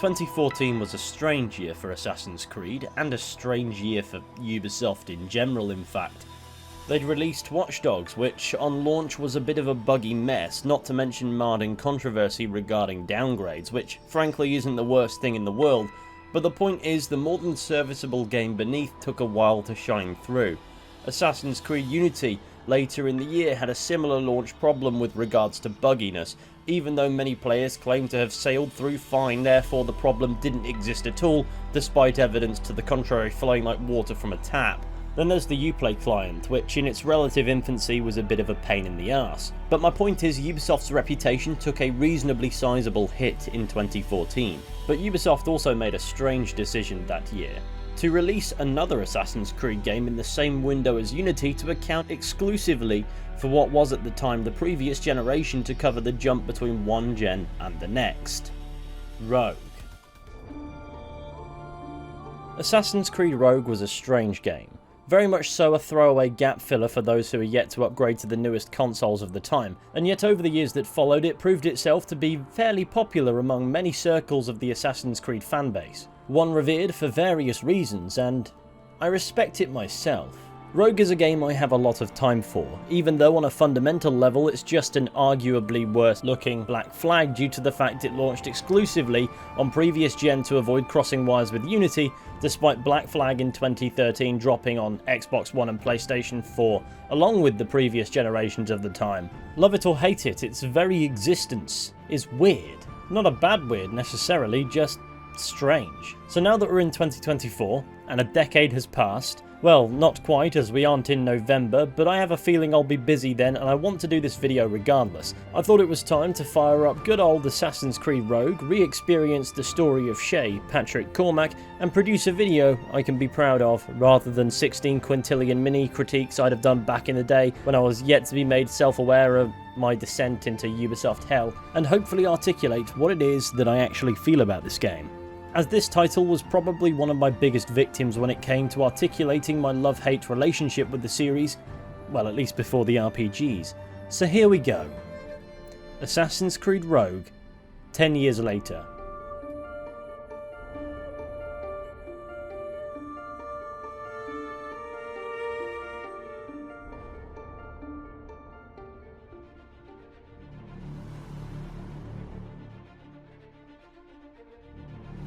2014 was a strange year for Assassin's Creed, and a strange year for Ubisoft in general in fact. They'd released Watch Dogs, which on launch was a bit of a buggy mess, not to mention marred in controversy regarding downgrades, which frankly isn't the worst thing in the world, but the point is the more than serviceable game beneath took a while to shine through. Assassin's Creed Unity later in the year had a similar launch problem with regards to bugginess, even though many players claim to have sailed through fine, therefore the problem didn't exist at all, despite evidence to the contrary flowing like water from a tap. Then there's the Uplay client, which in its relative infancy was a bit of a pain in the arse. But my point is Ubisoft's reputation took a reasonably sizable hit in 2014. But Ubisoft also made a strange decision that year, to release another Assassin's Creed game in the same window as Unity to account exclusively for what was at the time the previous generation to cover the jump between one gen and the next. Rogue. Assassin's Creed Rogue was a strange game. Very much so a throwaway gap filler for those who are yet to upgrade to the newest consoles of the time, and yet over the years that followed it proved itself to be fairly popular among many circles of the Assassin's Creed fanbase. One revered for various reasons, and I respect it myself. Rogue is a game I have a lot of time for, even though on a fundamental level it's just an arguably worse looking Black Flag due to the fact it launched exclusively on previous gen to avoid crossing wires with Unity, despite Black Flag in 2013 dropping on Xbox One and PlayStation 4, along with the previous generations of the time. Love it or hate it, its very existence is weird. Not a bad weird necessarily, just strange. So now that we're in 2024, and a decade has passed, well, not quite as we aren't in November, but I have a feeling I'll be busy then and I want to do this video regardless. I thought it was time to fire up good old Assassin's Creed Rogue, re-experience the story of Shay, Cormac, and produce a video I can be proud of, rather than 16 quintillion mini critiques I'd have done back in the day when I was yet to be made self-aware of my descent into Ubisoft hell, and hopefully articulate what it is that I actually feel about this game. As this title was probably one of my biggest victims when it came to articulating my love-hate relationship with the series, well, at least before the RPGs. So here we go. Assassin's Creed Rogue, 10 years later.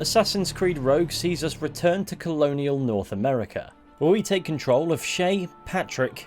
Assassin's Creed Rogue sees us return to colonial North America, where we take control of Shay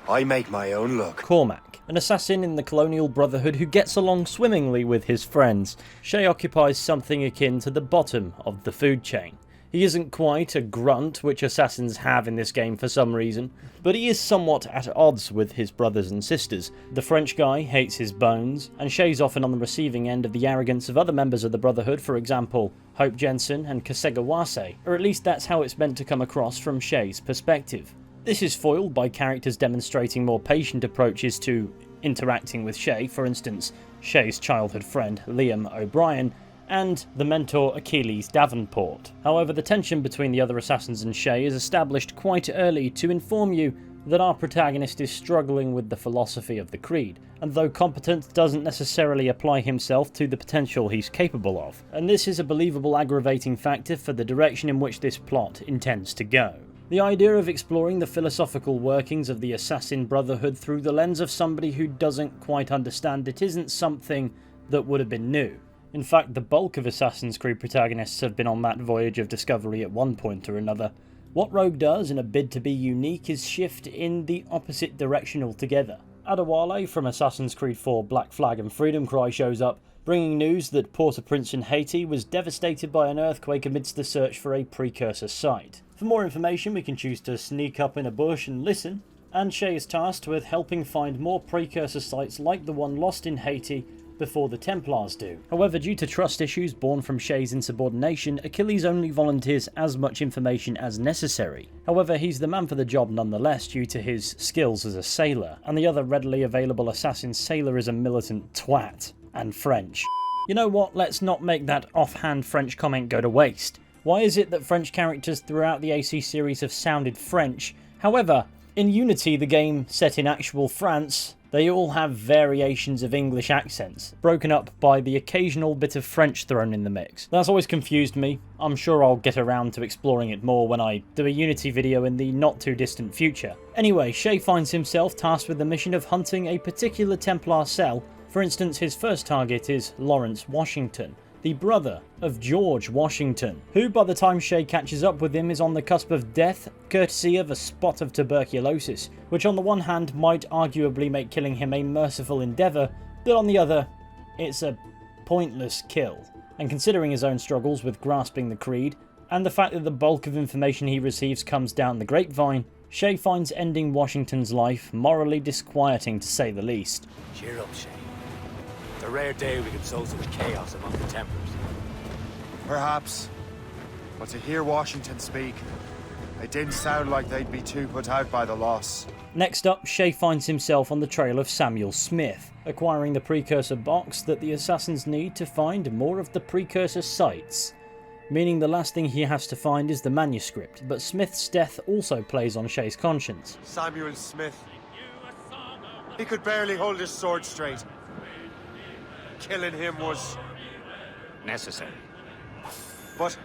I make my own luck. Cormac, an assassin in the colonial brotherhood who gets along swimmingly with his friends. Shay occupies something akin to the bottom of the food chain. He isn't quite a grunt, which assassins have in this game for some reason, but he is somewhat at odds with his brothers and sisters. The French guy hates his bones, and Shay's often on the receiving end of the arrogance of other members of the Brotherhood, for example, Hope Jensen and Kasegawase, or at least that's how it's meant to come across from Shay's perspective. This is foiled by characters demonstrating more patient approaches to interacting with Shay, for instance, Shay's childhood friend Liam O'Brien, and the mentor Achilles Davenport. However, the tension between the other assassins and Shay is established quite early to inform you that our protagonist is struggling with the philosophy of the Creed, and though competent doesn't necessarily apply himself to the potential he's capable of. And this is a believable aggravating factor for the direction in which this plot intends to go. The idea of exploring the philosophical workings of the Assassin Brotherhood through the lens of somebody who doesn't quite understand it isn't something that would have been new. In fact, the bulk of Assassin's Creed protagonists have been on that voyage of discovery at one point or another. What Rogue does in a bid to be unique is shift in the opposite direction altogether. Adewale from Assassin's Creed 4 Black Flag and Freedom Cry shows up, bringing news that Port-au-Prince in Haiti was devastated by an earthquake amidst the search for a precursor site. For more information, we can choose to sneak up in a bush and listen, and Shay is tasked with helping find more precursor sites like the one lost in Haiti before the Templars do. However, due to trust issues born from Shay's insubordination, Achilles only volunteers as much information as necessary. However, he's the man for the job nonetheless due to his skills as a sailor, and the other readily available assassin sailor is a militant twat, and French. You know what, let's not make that offhand French comment go to waste. Why is it that French characters throughout the AC series have sounded French? However, in Unity, the game set in actual France, They all have variations of English accents, broken up by the occasional bit of French thrown in the mix. That's always confused me. I'm sure I'll get around to exploring it more when I do a Unity video in the not too distant future. Anyway, Shay finds himself tasked with the mission of hunting a particular Templar cell. For instance, his first target is Lawrence Washington, the brother of George Washington, who by the time Shay catches up with him is on the cusp of death, courtesy of a spot of tuberculosis, which on the one hand might arguably make killing him a merciful endeavour, but on the other, it's a pointless kill. And considering his own struggles with grasping the creed, and the fact that the bulk of information he receives comes down the grapevine, Shay finds ending Washington's life morally disquieting to say the least. Cheer up, Shay. It's a rare day we can sow some chaos among the Templars. Perhaps. But to hear Washington speak, it didn't sound like they'd be too put out by the loss. Next up, Shay finds himself on the trail of Samuel Smith, acquiring the precursor box that the assassins need to find more of the precursor sites. Meaning the last thing he has to find is the manuscript, but Smith's death also plays on Shay's conscience. Samuel Smith. He could barely hold his sword straight. Killing him was necessary. But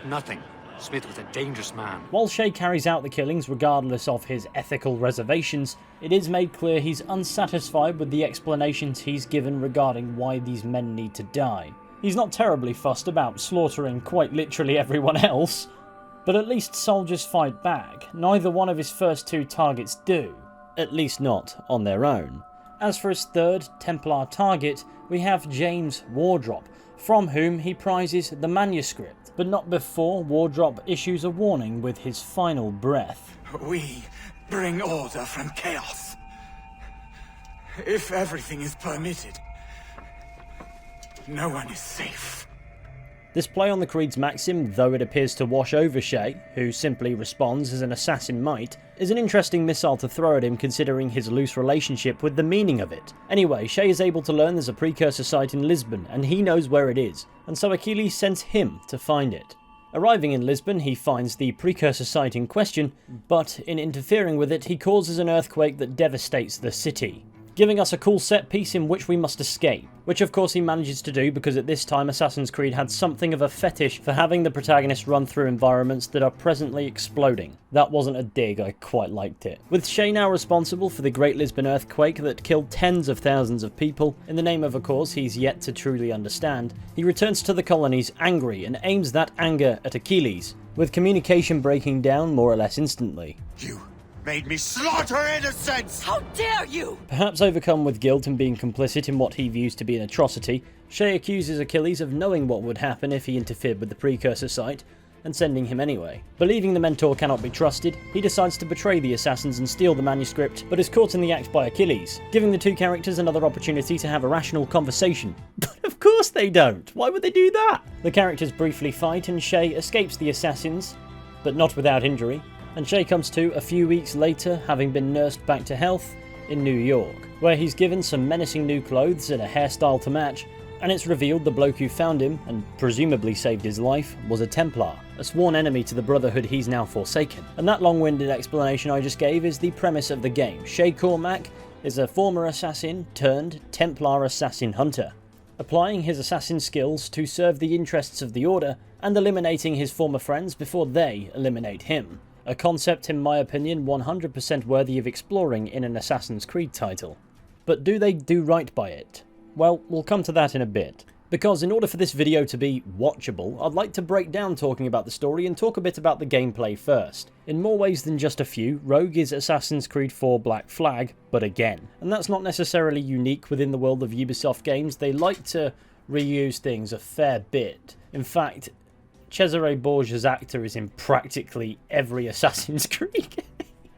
nothing. Smith was a dangerous man. While Shay carries out the killings regardless of his ethical reservations, it is made clear he's unsatisfied with the explanations he's given regarding why these men need to die. He's not terribly fussed about slaughtering quite literally everyone else, but at least soldiers fight back. Neither one of his first two targets do, at least not on their own. As for his third Templar target, we have James Wardrop, from whom he prizes the manuscript, but not before Wardrop issues a warning with his final breath. We bring order from chaos. If everything is permitted, no one is safe. This play on the Creed's maxim, though it appears to wash over Shay, who simply responds as an assassin might, is an interesting missile to throw at him considering his loose relationship with the meaning of it. Anyway, Shay is able to learn there's a precursor site in Lisbon, and he knows where it is, and so Achilles sends him to find it. Arriving in Lisbon, he finds the precursor site in question, but in interfering with it, he causes an earthquake that devastates the city, giving us a cool set piece in which we must escape, which of course he manages to do because at this time Assassin's Creed had something of a fetish for having the protagonist run through environments that are presently exploding. That wasn't a dig, I quite liked it. With Shay now responsible for the Great Lisbon earthquake that killed tens of thousands of people, in the name of a cause he's yet to truly understand, he returns to the colonies angry and aims that anger at Achilles, with communication breaking down more or less instantly. You made me slaughter innocents! How dare you! Perhaps overcome with guilt and being complicit in what he views to be an atrocity, Shay accuses Achilles of knowing what would happen if he interfered with the precursor site, and sending him anyway. Believing the mentor cannot be trusted, he decides to betray the assassins and steal the manuscript, but is caught in the act by Achilles, giving the two characters another opportunity to have a rational conversation. But of course they don't! Why would they do that? The characters briefly fight and Shay escapes the assassins, but not without injury, and Shay comes to a few weeks later, having been nursed back to health in New York, where he's given some menacing new clothes and a hairstyle to match, and it's revealed the bloke who found him, and presumably saved his life, was a Templar, a sworn enemy to the Brotherhood he's now forsaken. And that long-winded explanation I just gave is the premise of the game. Shay Cormac is a former assassin turned Templar assassin hunter, applying his assassin skills to serve the interests of the Order, and eliminating his former friends before they eliminate him. A concept, in my opinion, 100% worthy of exploring in an Assassin's Creed title. But do they do right by it? Well, we'll come to that in a bit. Because in order for this video to be watchable, I'd like to break down talking about the story and talk a bit about the gameplay first. In more ways than just a few, Rogue is Assassin's Creed 4 Black Flag, but again. And that's not necessarily unique within the world of Ubisoft games. They like to reuse things a fair bit. In fact, Cesare Borgia's actor is in practically every Assassin's Creed.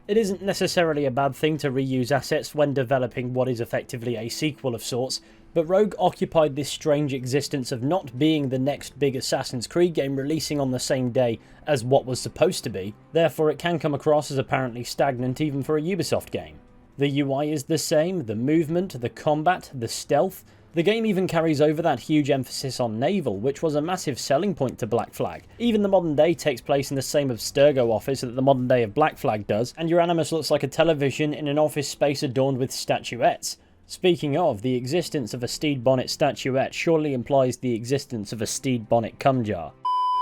It isn't necessarily a bad thing to reuse assets when developing what is effectively a sequel of sorts, but Rogue occupied this strange existence of not being the next big Assassin's Creed game releasing on the same day as what was supposed to be, therefore it can come across as apparently stagnant even for a Ubisoft game. The UI is the same, the movement, the combat, the stealth, The game even carries over that huge emphasis on Naval, which was a massive selling point to Black Flag. Even the modern day takes place in the same Abstergo office that the modern day of Black Flag does, and your Animus looks like a television in an office space adorned with statuettes. Speaking of, the existence of a Steed Bonnet statuette surely implies the existence of a Steed Bonnet cum jar.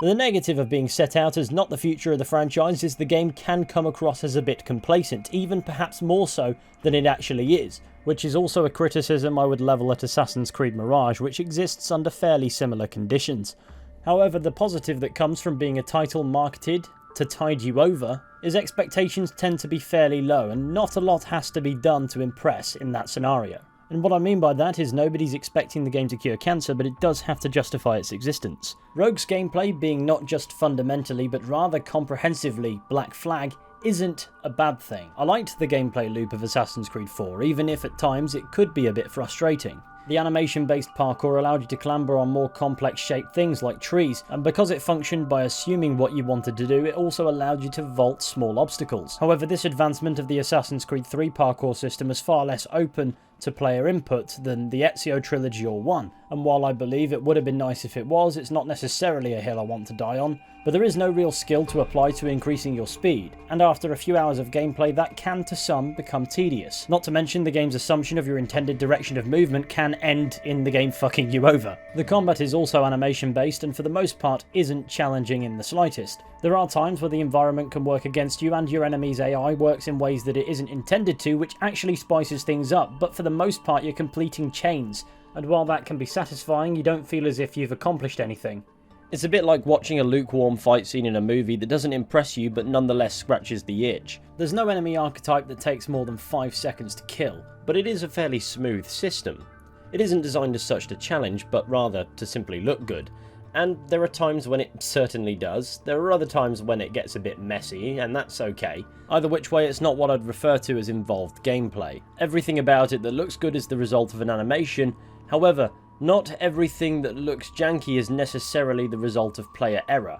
The negative of being set out as not the future of the franchise is the game can come across as a bit complacent, even perhaps more so than it actually is, which is also a criticism I would level at Assassin's Creed Mirage, which exists under fairly similar conditions. However, the positive that comes from being a title marketed to tide you over is expectations tend to be fairly low, and not a lot has to be done to impress in that scenario. And what I mean by that is nobody's expecting the game to cure cancer, but it does have to justify its existence. Rogue's gameplay being not just fundamentally, but rather comprehensively Black Flag isn't a bad thing. I liked the gameplay loop of Assassin's Creed 4, even if at times it could be a bit frustrating. The animation-based parkour allowed you to clamber on more complex shaped things like trees, and because it functioned by assuming what you wanted to do, it also allowed you to vault small obstacles. However, this advancement of the Assassin's Creed 3 parkour system is far less open to player input than the Ezio trilogy or 1, and while I believe it would have been nice if it was, it's not necessarily a hill I want to die on, but there is no real skill to apply to increasing your speed, and after a few hours of gameplay that can to some become tedious. Not to mention the game's assumption of your intended direction of movement can end in the game fucking you over. The combat is also animation based and for the most part isn't challenging in the slightest. There are times where the environment can work against you and your enemy's AI works in ways that it isn't intended to, which actually spices things up, but for the most part you're completing chains, and while that can be satisfying, you don't feel as if you've accomplished anything. It's a bit like watching a lukewarm fight scene in a movie that doesn't impress you but nonetheless scratches the itch. There's no enemy archetype that takes more than 5 seconds to kill, but it is a fairly smooth system. It isn't designed as such to challenge, but rather to simply look good. And there are times when it certainly does. There are other times when it gets a bit messy, and that's okay. Either which way, it's not what I'd refer to as involved gameplay. Everything about it that looks good is the result of an animation. However, not everything that looks janky is necessarily the result of player error.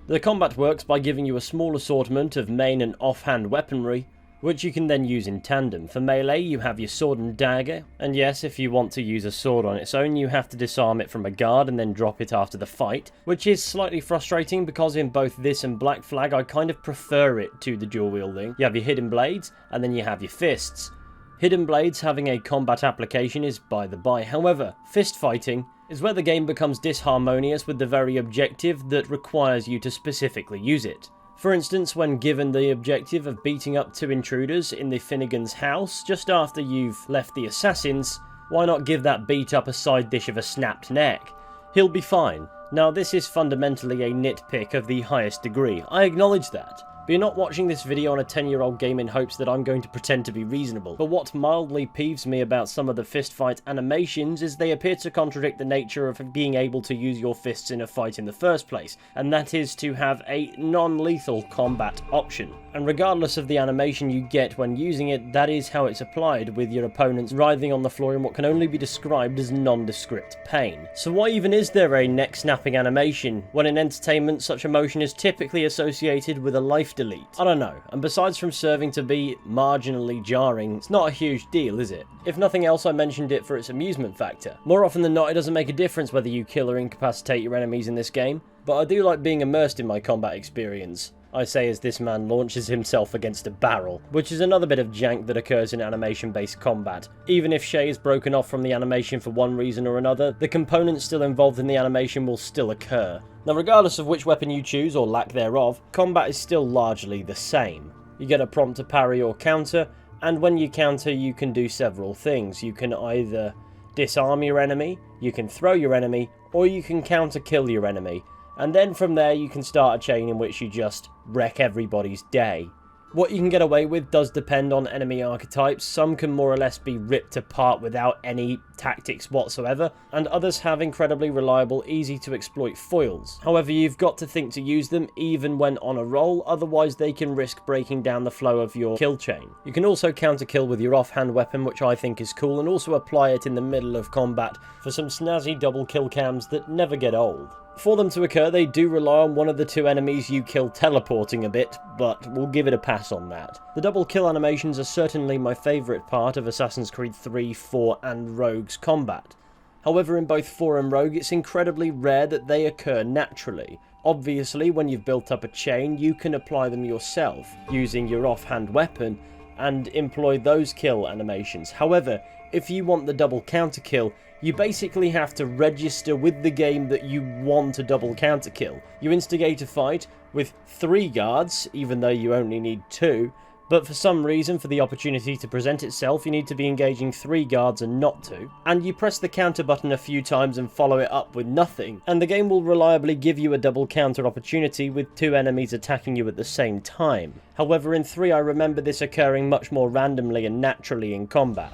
The combat works by giving you a small assortment of main and offhand weaponry, which you can then use in tandem. For melee, you have your sword and dagger, and yes, if you want to use a sword on its own, you have to disarm it from a guard and then drop it after the fight, which is slightly frustrating because in both this and Black Flag, I kind of prefer it to the dual wielding. You have your hidden blades, and then you have your fists. Hidden blades having a combat application is by the by. However, fist fighting is where the game becomes disharmonious with the very objective that requires you to specifically use it. For instance, when given the objective of beating up 2 intruders in the Finnegan's house just after you've left the assassins, why not give that beat up a side dish of a snapped neck? He'll be fine. Now this is fundamentally a nitpick of the highest degree, I acknowledge that. But you're not watching this video on a 10-year-old game in hopes that I'm going to pretend to be reasonable. But what mildly peeves me about some of the fistfight animations is they appear to contradict the nature of being able to use your fists in a fight in the first place, and that is to have a non-lethal combat option. And regardless of the animation you get when using it, that is how it's applied, with your opponents writhing on the floor in what can only be described as nondescript pain. So why even is there a neck-snapping animation, when in entertainment such a motion is typically associated with a life delete? I don't know, and besides from serving to be marginally jarring, it's not a huge deal, is it? If nothing else, I mentioned it for its amusement factor. More often than not, it doesn't make a difference whether you kill or incapacitate your enemies in this game, but I do like being immersed in my combat experience. I say as this man launches himself against a barrel, which is another bit of jank that occurs in animation-based combat. Even if Shay is broken off from the animation for one reason or another, the components still involved in the animation will still occur. Now, regardless of which weapon you choose, or lack thereof, combat is still largely the same. You get a prompt to parry or counter, and when you counter you can do several things. You can either disarm your enemy, you can throw your enemy, or you can counter-kill your enemy. And then from there you can start a chain in which you just wreck everybody's day. What you can get away with does depend on enemy archetypes. Some can more or less be ripped apart without any tactics whatsoever, and others have incredibly reliable, easy to exploit foils. However, you've got to think to use them even when on a roll, otherwise they can risk breaking down the flow of your kill chain. You can also counter kill with your offhand weapon, which I think is cool, and also apply it in the middle of combat for some snazzy double kill cams that never get old. For them to occur, they do rely on one of the two enemies you kill teleporting a bit, but we'll give it a pass on that. The double kill animations are certainly my favourite part of Assassin's Creed 3, 4 and Rogue's combat. However, in both 4 and Rogue, it's incredibly rare that they occur naturally. Obviously, when you've built up a chain, you can apply them yourself, using your offhand weapon, and employ those kill animations. However, if you want the double counter kill, you basically have to register with the game that you want a double counter kill. You instigate a fight with 3 guards, even though you only need 2, but for some reason, for the opportunity to present itself, you need to be engaging 3 guards and not 2. And you press the counter button a few times and follow it up with nothing, and the game will reliably give you a double counter opportunity with 2 enemies attacking you at the same time. However, in 3 I remember this occurring much more randomly and naturally in combat.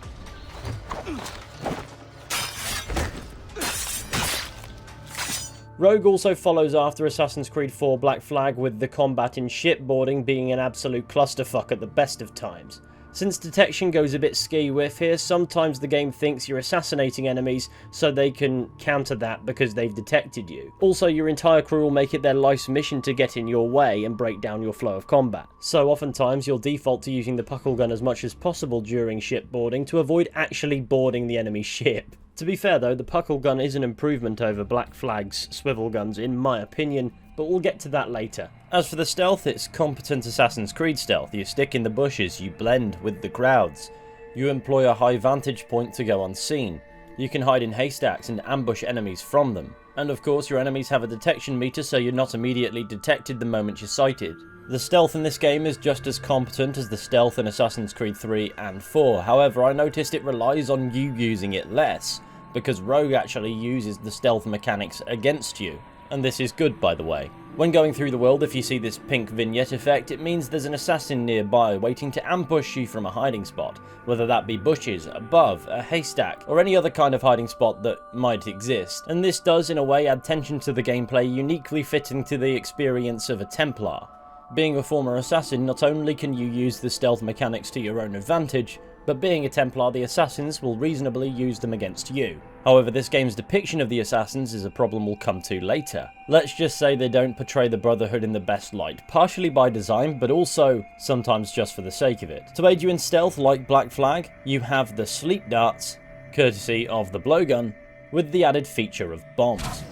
Rogue also follows after Assassin's Creed 4 Black Flag, with the combat in shipboarding being an absolute clusterfuck at the best of times. Since detection goes a bit ski-whiff here, sometimes the game thinks you're assassinating enemies so they can counter that because they've detected you. Also, your entire crew will make it their life's mission to get in your way and break down your flow of combat. So oftentimes you'll default to using the puckle gun as much as possible during shipboarding to avoid actually boarding the enemy ship. To be fair though, the puckle gun is an improvement over Black Flag's swivel guns in my opinion, but we'll get to that later. As for the stealth, it's competent Assassin's Creed stealth. You stick in the bushes, you blend with the crowds. You employ a high vantage point to go unseen. You can hide in haystacks and ambush enemies from them. And of course your enemies have a detection meter, so you're not immediately detected the moment you're sighted. The stealth in this game is just as competent as the stealth in Assassin's Creed 3 and 4, however I noticed it relies on you using it less, because Rogue actually uses the stealth mechanics against you. And this is good, by the way. When going through the world, if you see this pink vignette effect, it means there's an assassin nearby waiting to ambush you from a hiding spot, whether that be bushes, above, a haystack, or any other kind of hiding spot that might exist. And this does, in a way, add tension to the gameplay, uniquely fitting to the experience of a Templar. Being a former assassin, not only can you use the stealth mechanics to your own advantage, but being a Templar, the assassins will reasonably use them against you. However, this game's depiction of the assassins is a problem we'll come to later. Let's just say they don't portray the Brotherhood in the best light, partially by design, but also sometimes just for the sake of it. To aid you in stealth, like Black Flag, you have the sleep darts, courtesy of the blowgun, with the added feature of bombs.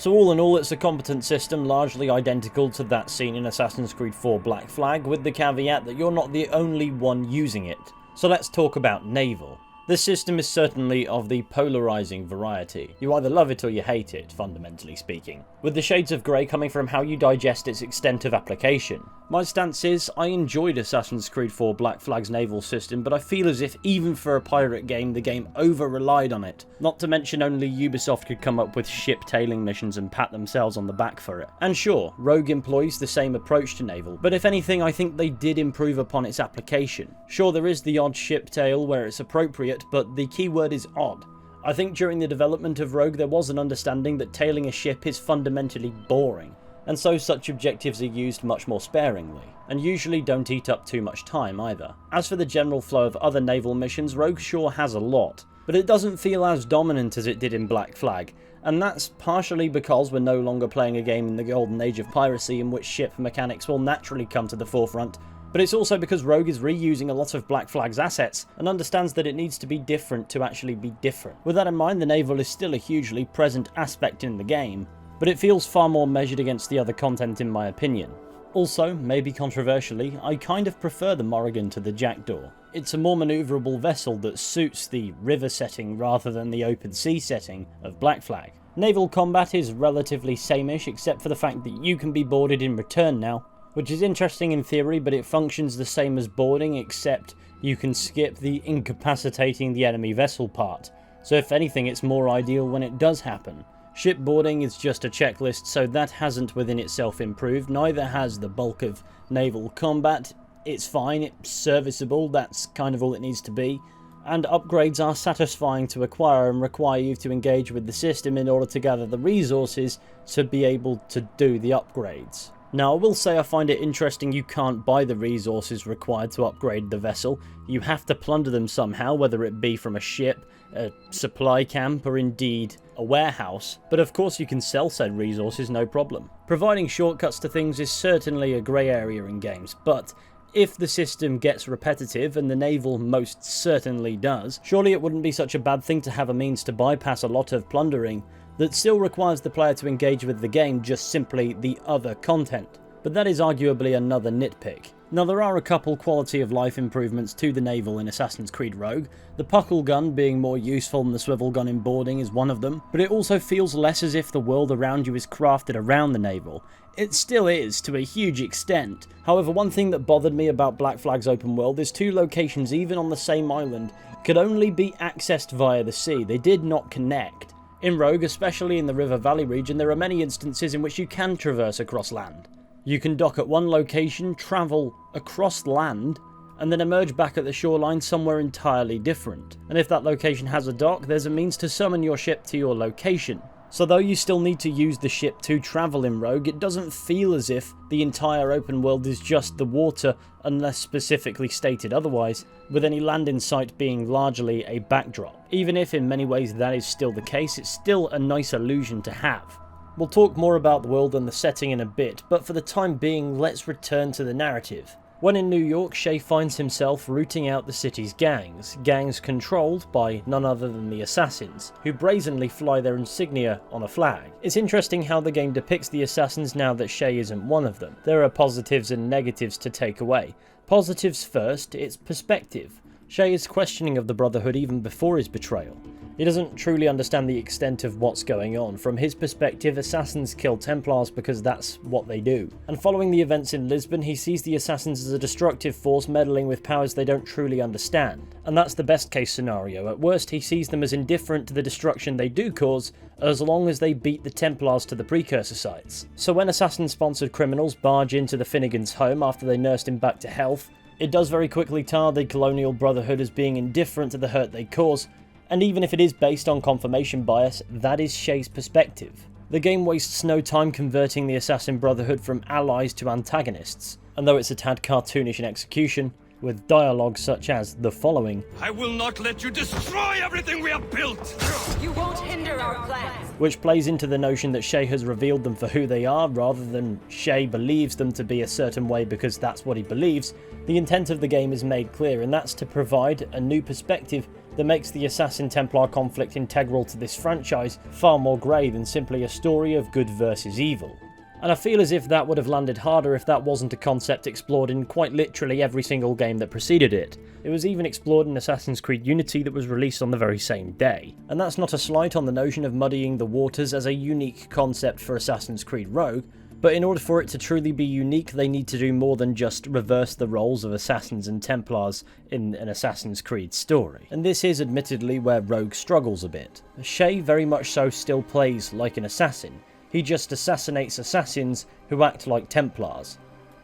So all in all, it's a competent system, largely identical to that seen in Assassin's Creed 4 Black Flag, with the caveat that you're not the only one using it. So let's talk about Naval. This system is certainly of the polarizing variety. You either love it or you hate it, fundamentally speaking, with the shades of grey coming from how you digest its extent of application. My stance is, I enjoyed Assassin's Creed 4 Black Flag's naval system, but I feel as if even for a pirate game, the game over-relied on it. Not to mention only Ubisoft could come up with ship tailing missions and pat themselves on the back for it. And sure, Rogue employs the same approach to naval, but if anything I think they did improve upon its application. Sure, there is the odd ship tail where it's appropriate, but the key word is odd. I think during the development of Rogue there was an understanding that tailing a ship is fundamentally boring, and so such objectives are used much more sparingly, and usually don't eat up too much time either. As for the general flow of other naval missions, Rogue sure has a lot, but it doesn't feel as dominant as it did in Black Flag, and that's partially because we're no longer playing a game in the golden age of piracy in which ship mechanics will naturally come to the forefront, but it's also because Rogue is reusing a lot of Black Flag's assets and understands that it needs to be different to actually be different. With that in mind, the naval is still a hugely present aspect in the game, but it feels far more measured against the other content in my opinion. Also, maybe controversially, I kind of prefer the Morrigan to the Jackdaw. It's a more manoeuvrable vessel that suits the river setting rather than the open sea setting of Black Flag. Naval combat is relatively same-ish except for the fact that you can be boarded in return now, which is interesting in theory, but it functions the same as boarding, except you can skip the incapacitating the enemy vessel part, so if anything it's more ideal when it does happen. Shipboarding is just a checklist, so that hasn't within itself improved, neither has the bulk of naval combat. It's fine, it's serviceable, that's kind of all it needs to be, and upgrades are satisfying to acquire and require you to engage with the system in order to gather the resources to be able to do the upgrades. Now, I will say I find it interesting you can't buy the resources required to upgrade the vessel. You have to plunder them somehow, whether it be from a ship, a supply camp, or indeed a warehouse, but of course you can sell said resources no problem. Providing shortcuts to things is certainly a grey area in games, but if the system gets repetitive, and the Naval most certainly does, surely it wouldn't be such a bad thing to have a means to bypass a lot of plundering that still requires the player to engage with the game, just simply the other content. But that is arguably another nitpick. Now, there are a couple quality of life improvements to the Naval in Assassin's Creed Rogue. The puckle gun being more useful than the swivel gun in boarding is one of them, but it also feels less as if the world around you is crafted around the Naval. It still is, to a huge extent. However, one thing that bothered me about Black Flag's open world is two locations, even on the same island, could only be accessed via the sea. They did not connect. In Rogue, especially in the River Valley region, there are many instances in which you can traverse across land. You can dock at one location, travel across land, and then emerge back at the shoreline somewhere entirely different. And if that location has a dock, there's a means to summon your ship to your location. So though you still need to use the ship to travel in Rogue, it doesn't feel as if the entire open world is just the water, unless specifically stated otherwise, with any land in sight being largely a backdrop. Even if in many ways that is still the case, it's still a nice illusion to have. We'll talk more about the world and the setting in a bit, but for the time being, let's return to the narrative. When in New York, Shay finds himself rooting out the city's gangs controlled by none other than the Assassins, who brazenly fly their insignia on a flag. It's interesting how the game depicts the Assassins now that Shay isn't one of them. There are positives and negatives to take away. Positives first, it's perspective. Shay is questioning of the Brotherhood even before his betrayal. He doesn't truly understand the extent of what's going on. From his perspective, Assassins kill Templars because that's what they do. And following the events in Lisbon, he sees the Assassins as a destructive force meddling with powers they don't truly understand. And that's the best case scenario. At worst, he sees them as indifferent to the destruction they do cause, as long as they beat the Templars to the precursor sites. So when Assassin-sponsored criminals barge into the Finnegans' home after they nursed him back to health, it does very quickly tar the Colonial Brotherhood as being indifferent to the hurt they cause, and even if it is based on confirmation bias, that is Shay's perspective. The game wastes no time converting the Assassin Brotherhood from allies to antagonists, and though it's a tad cartoonish in execution, with dialogue such as the following: I will not let you destroy everything we have built! You won't hinder our plans! Which plays into the notion that Shay has revealed them for who they are, rather than Shay believes them to be a certain way because that's what he believes. The intent of the game is made clear, and that's to provide a new perspective that makes the Assassin-Templar conflict integral to this franchise far more grey than simply a story of good versus evil. And I feel as if that would have landed harder if that wasn't a concept explored in quite literally every single game that preceded it. It was even explored in Assassin's Creed Unity that was released on the very same day. And that's not a slight on the notion of muddying the waters as a unique concept for Assassin's Creed Rogue, but in order for it to truly be unique, they need to do more than just reverse the roles of Assassins and Templars in an Assassin's Creed story. And this is admittedly where Rogue struggles a bit. Shay very much so still plays like an assassin. He just assassinates assassins who act like Templars.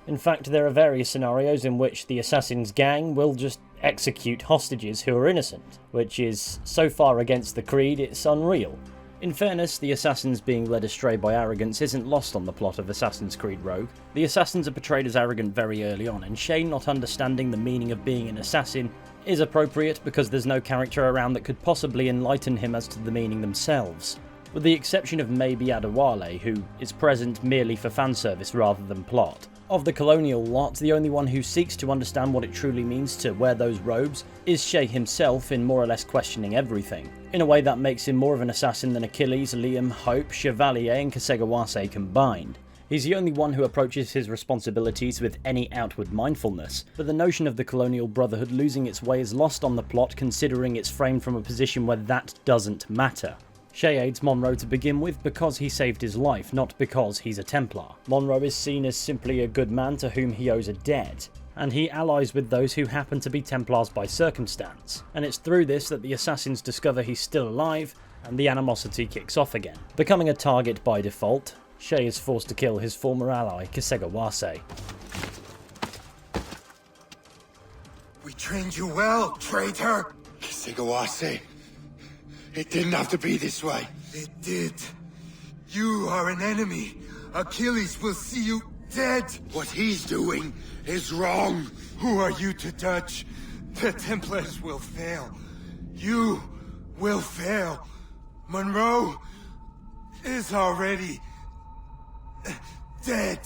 In fact, there are various scenarios in which the Assassin's gang will just execute hostages who are innocent, which is so far against the creed it's unreal. In fairness, the Assassins being led astray by arrogance isn't lost on the plot of Assassin's Creed Rogue. The Assassins are portrayed as arrogant very early on, and Shay not understanding the meaning of being an assassin is appropriate because there's no character around that could possibly enlighten him as to the meaning themselves, with the exception of maybe Adewale, who is present merely for fan service rather than plot. Of the Colonial lot, the only one who seeks to understand what it truly means to wear those robes is Shay himself, in more or less questioning everything, in a way that makes him more of an assassin than Achilles, Liam, Hope, Chevalier and Kasegawase combined. He's the only one who approaches his responsibilities with any outward mindfulness, but the notion of the Colonial Brotherhood losing its way is lost on the plot, considering it's framed from a position where that doesn't matter. Shay aids Monroe to begin with because he saved his life, not because he's a Templar. Monroe is seen as simply a good man to whom he owes a debt, and he allies with those who happen to be Templars by circumstance. And it's through this that the Assassins discover he's still alive, and the animosity kicks off again. Becoming a target by default, Shay is forced to kill his former ally, Kasegawase. We trained you well, traitor! Kasegawase. It didn't have to be this way. It did. You are an enemy. Achilles will see you dead. What he's doing is wrong. Who are you to judge? The Templars will fail. You will fail. Monroe is already dead.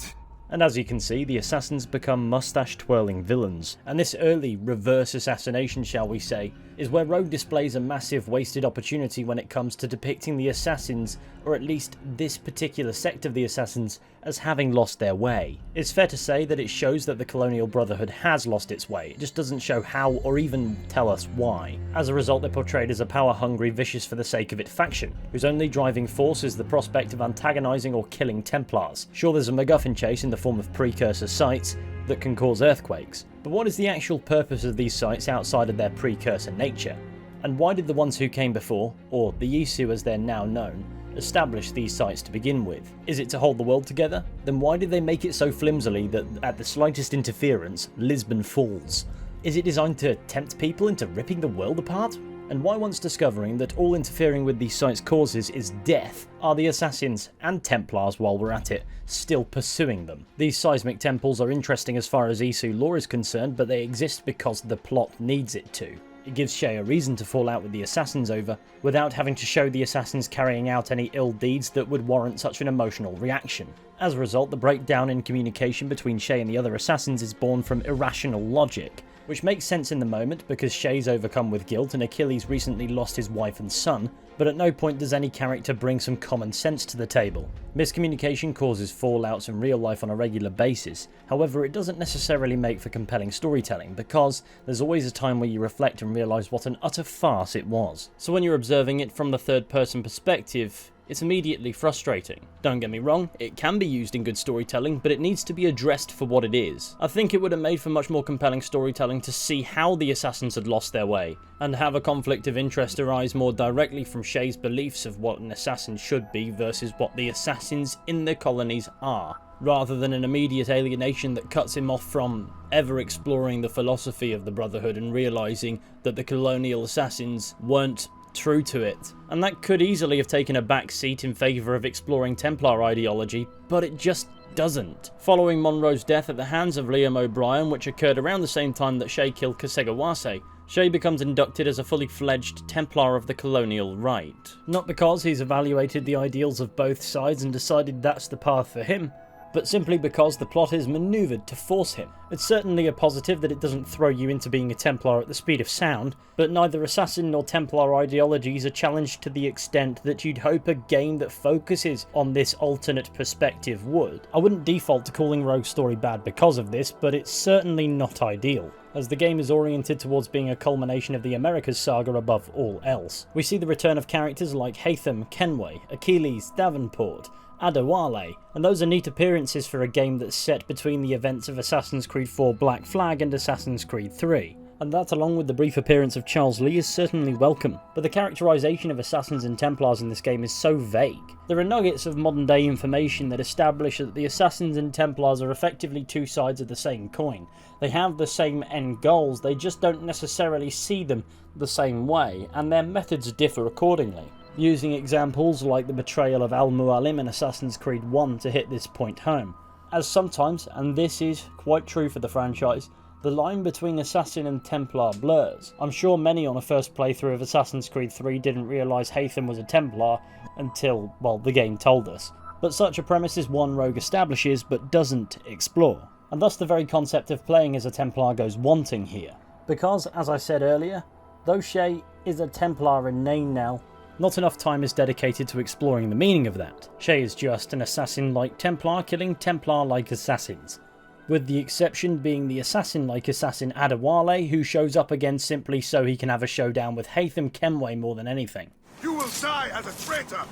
And as you can see, the assassins become mustache-twirling villains, and this early reverse assassination, shall we say, is where Rogue displays a massive wasted opportunity when it comes to depicting the assassins, or at least this particular sect of the assassins, as having lost their way. It's fair to say that it shows that the Colonial Brotherhood has lost its way, it just doesn't show how or even tell us why. As a result, they're portrayed as a power-hungry, vicious for the sake of it faction, whose only driving force is the prospect of antagonising or killing Templars. Sure, there's a MacGuffin chase in the form of precursor sites that can cause earthquakes, but what is the actual purpose of these sites outside of their precursor nature? And why did the ones who came before, or the Isu as they're now known, establish these sites to begin with? Is it to hold the world together? Then why did they make it so flimsily that at the slightest interference, Lisbon falls? Is it designed to tempt people into ripping the world apart? And why, once discovering that all interfering with these sites causes is death, are the Assassins, and Templars while we're at it, still pursuing them? These seismic temples are interesting as far as Isu lore is concerned, but they exist because the plot needs it to. It gives Shay a reason to fall out with the Assassins over, without having to show the Assassins carrying out any ill deeds that would warrant such an emotional reaction. As a result, the breakdown in communication between Shay and the other Assassins is born from irrational logic, which makes sense in the moment because Shay's overcome with guilt and Achilles recently lost his wife and son, but at no point does any character bring some common sense to the table. Miscommunication causes fallouts in real life on a regular basis, however it doesn't necessarily make for compelling storytelling because there's always a time where you reflect and realise what an utter farce it was. So when you're observing it from the third person perspective, it's immediately frustrating. Don't get me wrong, it can be used in good storytelling, but it needs to be addressed for what it is. I think it would have made for much more compelling storytelling to see how the Assassins had lost their way, and have a conflict of interest arise more directly from Shay's beliefs of what an assassin should be versus what the Assassins in the colonies are, rather than an immediate alienation that cuts him off from ever exploring the philosophy of the Brotherhood and realising that the colonial assassins weren't true to it. And that could easily have taken a back seat in favour of exploring Templar ideology, but it just doesn't. Following Monroe's death at the hands of Liam O'Brien, which occurred around the same time that Shay killed Kasegawase, Shay becomes inducted as a fully fledged Templar of the colonial right. Not because he's evaluated the ideals of both sides and decided that's the path for him, but simply because the plot is manoeuvred to force him. It's certainly a positive that it doesn't throw you into being a Templar at the speed of sound, but neither Assassin nor Templar ideologies are challenged to the extent that you'd hope a game that focuses on this alternate perspective would. I wouldn't default to calling Rogue's story bad because of this, but it's certainly not ideal, as the game is oriented towards being a culmination of the Americas saga above all else. We see the return of characters like Hatham, Kenway, Achilles, Davenport, Adewale, and those are neat appearances for a game that's set between the events of Assassin's Creed 4 Black Flag and Assassin's Creed 3. And that, along with the brief appearance of Charles Lee, is certainly welcome, but the characterisation of Assassins and Templars in this game is so vague. There are nuggets of modern day information that establish that the Assassins and Templars are effectively two sides of the same coin. They have the same end goals, they just don't necessarily see them the same way, and their methods differ accordingly. Using examples like the betrayal of Al-Mualim in Assassin's Creed 1 to hit this point home. As sometimes, and this is quite true for the franchise, the line between Assassin and Templar blurs. I'm sure many on a first playthrough of Assassin's Creed 3 didn't realise Hatham was a Templar until, well, the game told us. But such a premise is one Rogue establishes but doesn't explore. And thus the very concept of playing as a Templar goes wanting here. Because, as I said earlier, though Shay is a Templar in name now, not enough time is dedicated to exploring the meaning of that. Shay is just an assassin-like Templar killing Templar-like assassins, with the exception being the assassin-like assassin Adewale, who shows up again simply so he can have a showdown with Hatham Kenway more than anything. You will die as a traitor!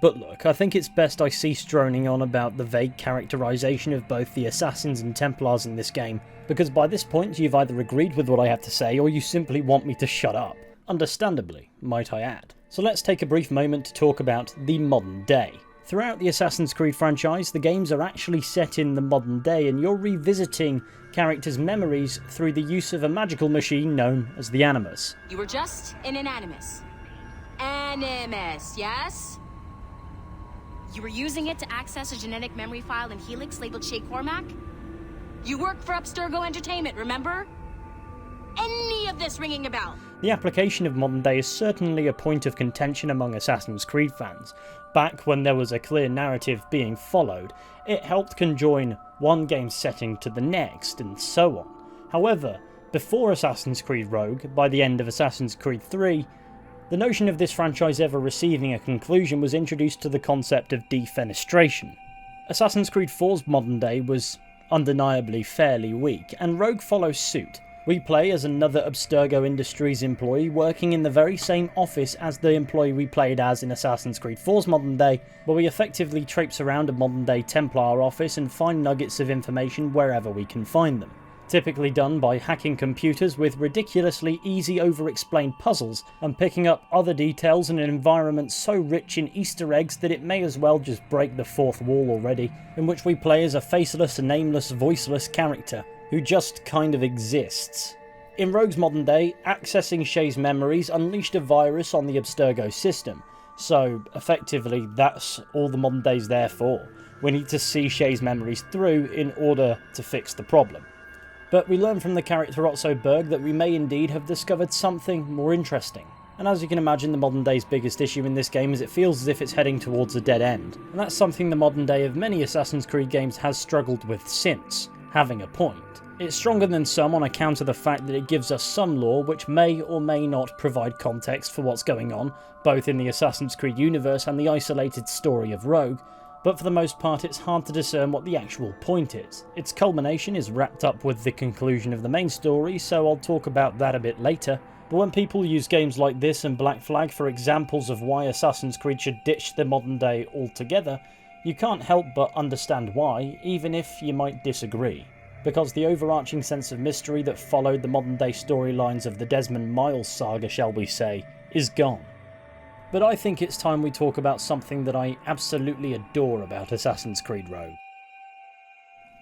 But look, I think it's best I cease droning on about the vague characterisation of both the Assassins and Templars in this game, because by this point you've either agreed with what I have to say or you simply want me to shut up. Understandably, might I add. So let's take a brief moment to talk about the modern day. Throughout the Assassin's Creed franchise, the games are actually set in the modern day and you're revisiting characters' memories through the use of a magical machine known as the Animus. You were just in an Animus. Animus, yes? You were using it to access a genetic memory file in Helix labeled Shay Cormac? You worked for Abstergo Entertainment, remember? any of this ringing a bell. The application of modern day is certainly a point of contention among Assassin's Creed fans. Back when there was a clear narrative being followed, it helped conjoin one game's setting to the next, and so on. However, before Assassin's Creed Rogue, by the end of Assassin's Creed 3, the notion of this franchise ever receiving a conclusion was introduced to the concept of defenestration. Assassin's Creed 4's modern day was undeniably fairly weak, and Rogue follows suit. We play as another Abstergo Industries employee working in the very same office as the employee we played as in Assassin's Creed 4's modern day, where we effectively traipse around a modern day Templar office and find nuggets of information wherever we can find them. Typically done by hacking computers with ridiculously easy over-explained puzzles and picking up other details in an environment so rich in Easter eggs that it may as well just break the fourth wall already, in which we play as a faceless, nameless, voiceless character who just kind of exists. In Rogue's modern day, accessing Shay's memories unleashed a virus on the Abstergo system, so effectively that's all the modern day's there for. We need to see Shay's memories through in order to fix the problem. But we learn from the character Otto Berg that we may indeed have discovered something more interesting. And as you can imagine, the modern day's biggest issue in this game is it feels as if it's heading towards a dead end. And that's something the modern day of many Assassin's Creed games has struggled with since, having a point. It's stronger than some on account of the fact that it gives us some lore which may or may not provide context for what's going on, both in the Assassin's Creed universe and the isolated story of Rogue, but for the most part it's hard to discern what the actual point is. Its culmination is wrapped up with the conclusion of the main story, so I'll talk about that a bit later. But when people use games like this and Black Flag for examples of why Assassin's Creed should ditch the modern day altogether, you can't help but understand why, even if you might disagree. Because the overarching sense of mystery that followed the modern day storylines of the Desmond Miles saga, shall we say, is gone. But I think it's time we talk about something that I absolutely adore about Assassin's Creed Rogue.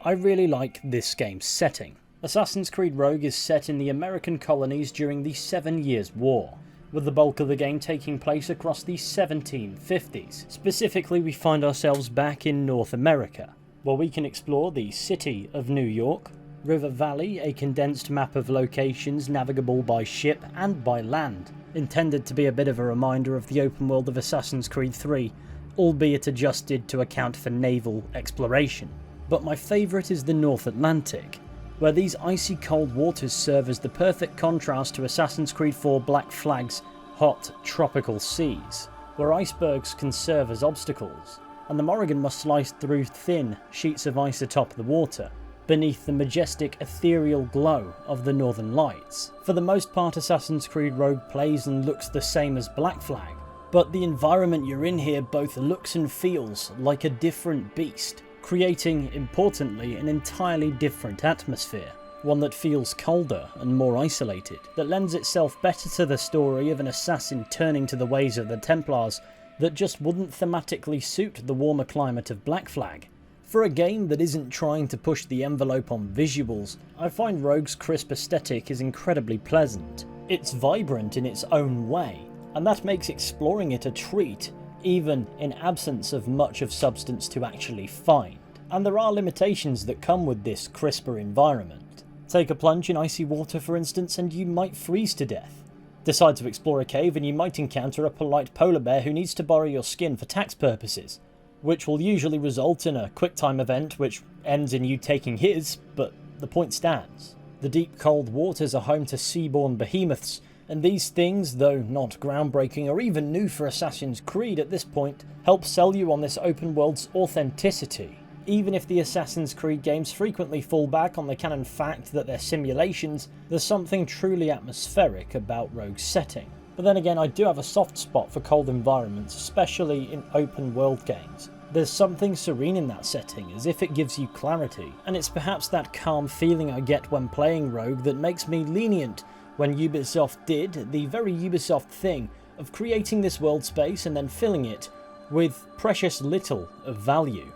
I really like this game's setting. Assassin's Creed Rogue is set in the American colonies during the 7 Years' War, with the bulk of the game taking place across the 1750s. Specifically, we find ourselves back in North America, where we can explore the city of New York, River Valley, a condensed map of locations navigable by ship and by land, intended to be a bit of a reminder of the open world of Assassin's Creed 3, albeit adjusted to account for naval exploration. But my favourite is the North Atlantic, where these icy cold waters serve as the perfect contrast to Assassin's Creed 4 Black Flag's hot tropical seas, where icebergs can serve as obstacles, and the Morrigan must slice through thin sheets of ice atop the water, beneath the majestic ethereal glow of the Northern Lights. For the most part, Assassin's Creed Rogue plays and looks the same as Black Flag, but the environment you're in here both looks and feels like a different beast, creating, importantly, an entirely different atmosphere, one that feels colder and more isolated, that lends itself better to the story of an assassin turning to the ways of the Templars that just wouldn't thematically suit the warmer climate of Black Flag. For a game that isn't trying to push the envelope on visuals, I find Rogue's crisp aesthetic is incredibly pleasant. It's vibrant in its own way, and that makes exploring it a treat, even in absence of much of substance to actually find. And there are limitations that come with this crisper environment. Take a plunge in icy water, for instance, and you might freeze to death. Decide to explore a cave and you might encounter a polite polar bear who needs to borrow your skin for tax purposes, which will usually result in a quick-time event which ends in you taking his, but the point stands. The deep cold waters are home to seaborne behemoths, and these things, though not groundbreaking or even new for Assassin's Creed at this point, help sell you on this open world's authenticity. Even if the Assassin's Creed games frequently fall back on the canon fact that they're simulations, there's something truly atmospheric about Rogue's setting. But then again, I do have a soft spot for cold environments, especially in open world games. There's something serene in that setting, as if it gives you clarity, and it's perhaps that calm feeling I get when playing Rogue that makes me lenient when Ubisoft did the very Ubisoft thing of creating this world space and then filling it with precious little of value.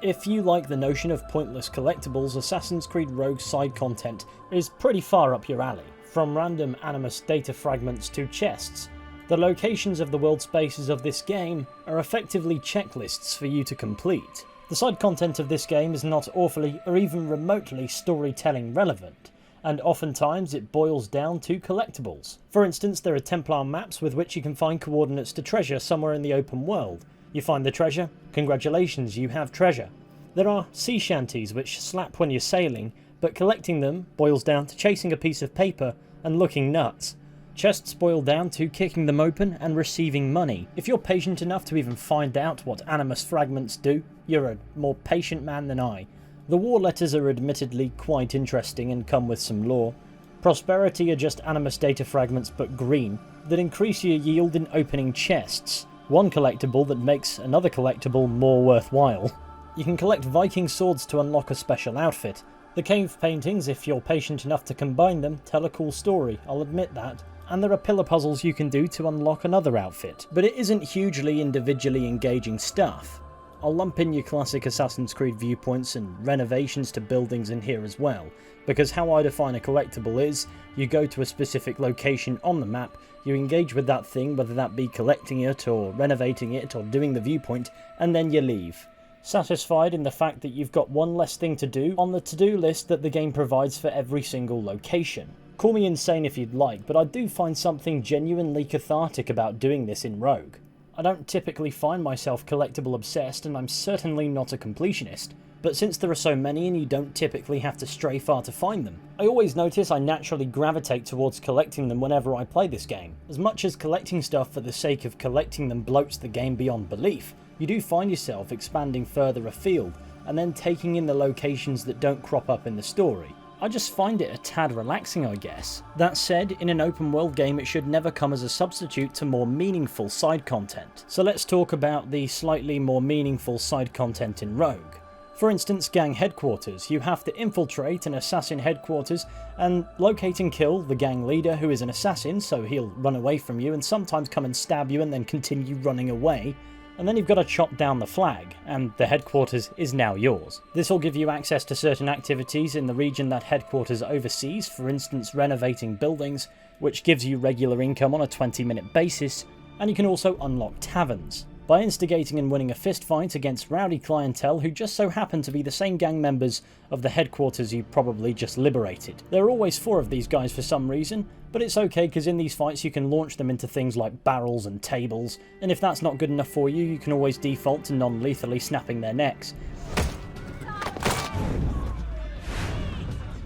If you like the notion of pointless collectibles, Assassin's Creed Rogue's side content is pretty far up your alley. From random Animus data fragments to chests, the locations of the world spaces of this game are effectively checklists for you to complete. The side content of this game is not awfully or even remotely storytelling relevant, and oftentimes it boils down to collectibles. For instance, there are Templar maps with which you can find coordinates to treasure somewhere in the open world. You find the treasure, congratulations, you have treasure. There are sea shanties which slap when you're sailing, but collecting them boils down to chasing a piece of paper and looking nuts. Chests boil down to kicking them open and receiving money. If you're patient enough to even find out what animus fragments do, you're a more patient man than I. The war letters are admittedly quite interesting and come with some lore. Prosperity are just animus data fragments but green, that increase your yield in opening chests. One collectible that makes another collectible more worthwhile. You can collect Viking swords to unlock a special outfit. The cave paintings, if you're patient enough to combine them, tell a cool story, I'll admit that. And there are pillar puzzles you can do to unlock another outfit. But it isn't hugely individually engaging stuff. I'll lump in your classic Assassin's Creed viewpoints and renovations to buildings in here as well, because how I define a collectible is, you go to a specific location on the map, you engage with that thing, whether that be collecting it or renovating it or doing the viewpoint, and then you leave. Satisfied in the fact that you've got one less thing to do on the to-do list that the game provides for every single location. Call me insane if you'd like, but I do find something genuinely cathartic about doing this in Rogue. I don't typically find myself collectible obsessed, and I'm certainly not a completionist, but since there are so many and you don't typically have to stray far to find them, I always notice I naturally gravitate towards collecting them whenever I play this game. As much as collecting stuff for the sake of collecting them bloats the game beyond belief, you do find yourself expanding further afield, and then taking in the locations that don't crop up in the story. I just find it a tad relaxing, I guess. That said, in an open world game it should never come as a substitute to more meaningful side content. So let's talk about the slightly more meaningful side content in Rogue. For instance, gang headquarters. You have to infiltrate an assassin headquarters and locate and kill the gang leader, who is an assassin, so he'll run away from you and sometimes come and stab you and then continue running away. And then you've got to chop down the flag, and the headquarters is now yours. This will give you access to certain activities in the region that headquarters oversees, for instance renovating buildings, which gives you regular income on a 20-minute basis, and you can also unlock taverns. By instigating and winning a fistfight against rowdy clientele who just so happen to be the same gang members of the headquarters you probably just liberated. There are always 4 of these guys for some reason, but it's okay because in these fights you can launch them into things like barrels and tables, and if that's not good enough for you, you can always default to non-lethally snapping their necks.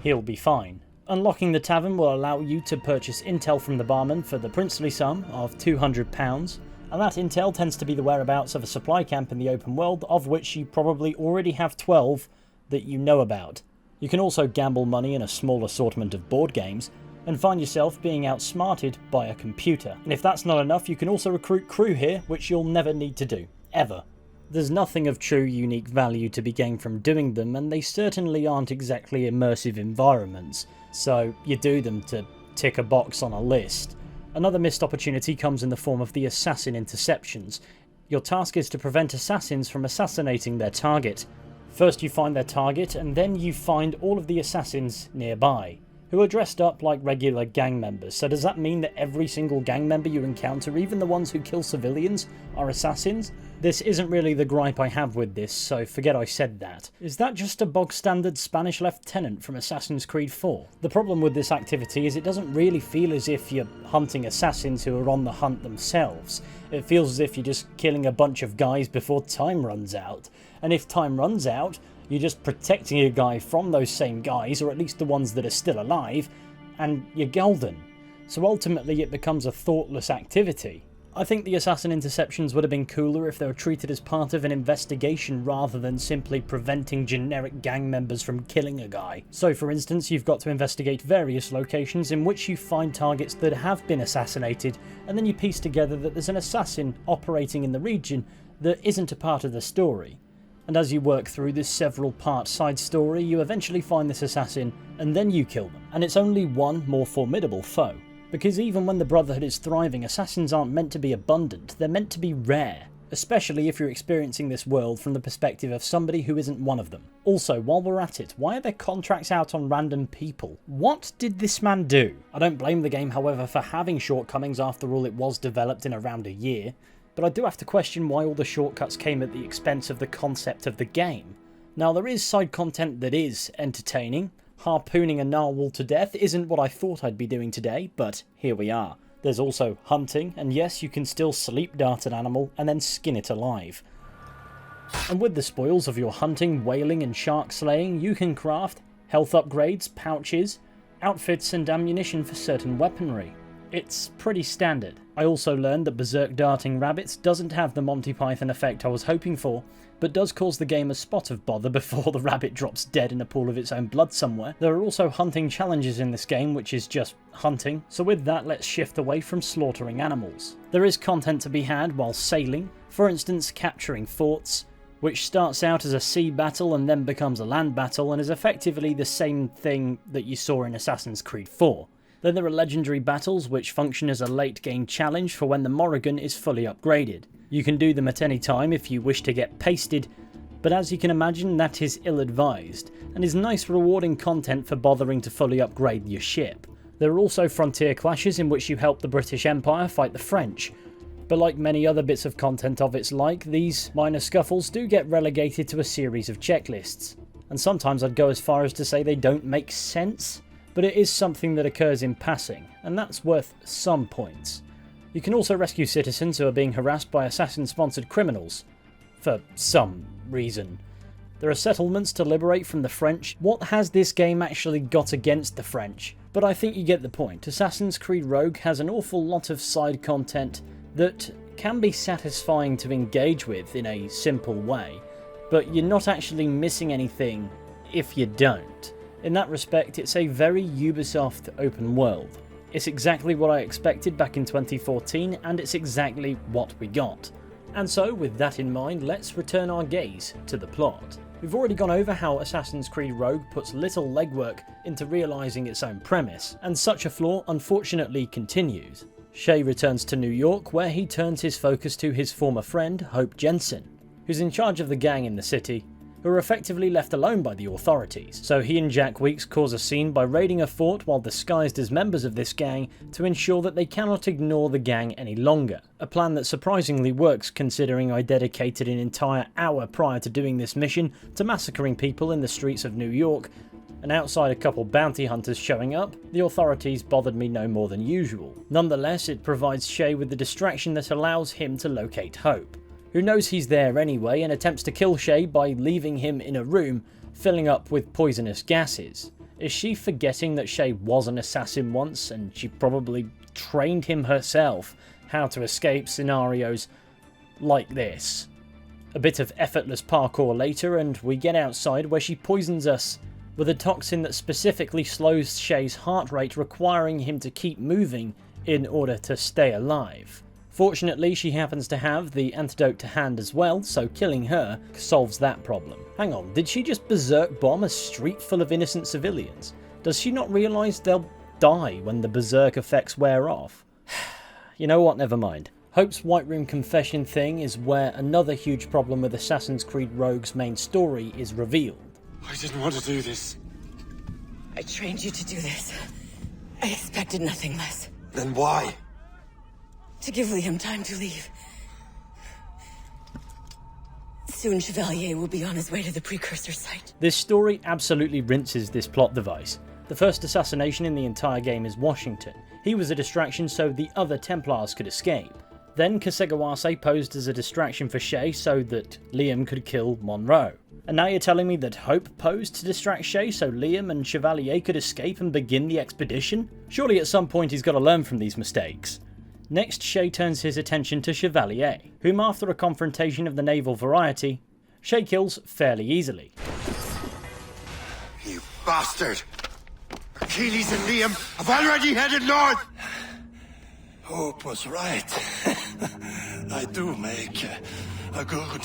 He'll be fine. Unlocking the tavern will allow you to purchase intel from the barman for the princely sum of £200, and that intel tends to be the whereabouts of a supply camp in the open world, of which you probably already have 12 that you know about. You can also gamble money in a small assortment of board games, and find yourself being outsmarted by a computer. And if that's not enough, you can also recruit crew here, which you'll never need to do. Ever. There's nothing of true unique value to be gained from doing them, and they certainly aren't exactly immersive environments, so you do them to tick a box on a list. Another missed opportunity comes in the form of the assassin interceptions. Your task is to prevent assassins from assassinating their target. First you find their target, and then you find all of the assassins nearby, who are dressed up like regular gang members. So does that mean that every single gang member you encounter, even the ones who kill civilians, are assassins? This isn't really the gripe I have with this, so forget I said that. Is that just a bog standard Spanish lieutenant from Assassin's Creed 4? The problem with this activity is it doesn't really feel as if you're hunting assassins who are on the hunt themselves. It feels as if you're just killing a bunch of guys before time runs out. And if time runs out, you're just protecting a guy from those same guys, or at least the ones that are still alive, and you're golden. So ultimately it becomes a thoughtless activity. I think the assassin interceptions would have been cooler if they were treated as part of an investigation rather than simply preventing generic gang members from killing a guy. So for instance, you've got to investigate various locations in which you find targets that have been assassinated, and then you piece together that there's an assassin operating in the region that isn't a part of the story. And as you work through this several part side story, you eventually find this assassin, and then you kill them. And it's only one more formidable foe. Because even when the Brotherhood is thriving, assassins aren't meant to be abundant, they're meant to be rare. Especially if you're experiencing this world from the perspective of somebody who isn't one of them. Also, while we're at it, why are there contracts out on random people? What did this man do? I don't blame the game, however, for having shortcomings. After all, it was developed in around a year. But I do have to question why all the shortcuts came at the expense of the concept of the game. Now, there is side content that is entertaining, Harpooning a narwhal to death isn't what I thought I'd be doing today, but here we are. There's also hunting, and yes, you can still sleep dart an animal and then skin it alive. And with the spoils of your hunting, whaling and shark slaying, you can craft health upgrades, pouches, outfits and ammunition for certain weaponry. It's pretty standard. I also learned that berserk darting rabbits doesn't have the Monty Python effect I was hoping for, but does cause the game a spot of bother before the rabbit drops dead in a pool of its own blood somewhere. There are also hunting challenges in this game, which is just hunting, so with that let's shift away from slaughtering animals. There is content to be had while sailing, for instance capturing forts, which starts out as a sea battle and then becomes a land battle and is effectively the same thing that you saw in Assassin's Creed 4. Then there are legendary battles which function as a late game challenge for when the Morrigan is fully upgraded. You can do them at any time if you wish to get pasted, but as you can imagine that is ill-advised, and is nice rewarding content for bothering to fully upgrade your ship. There are also frontier clashes in which you help the British Empire fight the French, but like many other bits of content of its like, these minor scuffles do get relegated to a series of checklists, and sometimes I'd go as far as to say they don't make sense, but it is something that occurs in passing, and that's worth some points. You can also rescue citizens who are being harassed by assassin-sponsored criminals, for some reason. There are settlements to liberate from the French. What has this game actually got against the French? But I think you get the point. Assassin's Creed Rogue has an awful lot of side content that can be satisfying to engage with in a simple way, but you're not actually missing anything if you don't. In that respect, it's a very Ubisoft open world. It's exactly what I expected back in 2014, and it's exactly what we got. And so, with that in mind, let's return our gaze to the plot. We've already gone over how Assassin's Creed Rogue puts little legwork into realising its own premise, and such a flaw unfortunately continues. Shay returns to New York, where he turns his focus to his former friend, Hope Jensen, who's in charge of the gang in the city, who are effectively left alone by the authorities. So he and Jack Weeks cause a scene by raiding a fort while disguised as members of this gang to ensure that they cannot ignore the gang any longer. A plan that surprisingly works considering I dedicated an entire hour prior to doing this mission to massacring people in the streets of New York, and outside a couple bounty hunters showing up, the authorities bothered me no more than usual. Nonetheless, it provides Shay with the distraction that allows him to locate Hope, who knows he's there anyway and attempts to kill Shay by leaving him in a room filling up with poisonous gases. Is she forgetting that Shay was an assassin once and she probably trained him herself how to escape scenarios like this? A bit of effortless parkour later and we get outside where she poisons us with a toxin that specifically slows Shay's heart rate, requiring him to keep moving in order to stay alive. Fortunately, she happens to have the antidote to hand as well, so killing her solves that problem. Hang on, did she just berserk bomb a street full of innocent civilians? Does she not realise they'll die when the berserk effects wear off? You know what, never mind. Hope's White Room confession thing is where another huge problem with Assassin's Creed Rogue's main story is revealed. I didn't want to do this. I trained you to do this. I expected nothing less. Then why? To give Liam time to leave. Soon Chevalier will be on his way to the precursor site. This story absolutely rinses this plot device. The first assassination in the entire game is Washington. He was a distraction so the other Templars could escape. Then Kasegawase posed as a distraction for Shay so that Liam could kill Monroe. And now you're telling me that Hope posed to distract Shay so Liam and Chevalier could escape and begin the expedition? Surely at some point he's got to learn from these mistakes. Next, Shay turns his attention to Chevalier, whom after a confrontation of the naval variety, Shay kills fairly easily. You bastard! Achilles and Liam have already headed north! Hope was right. I do make a good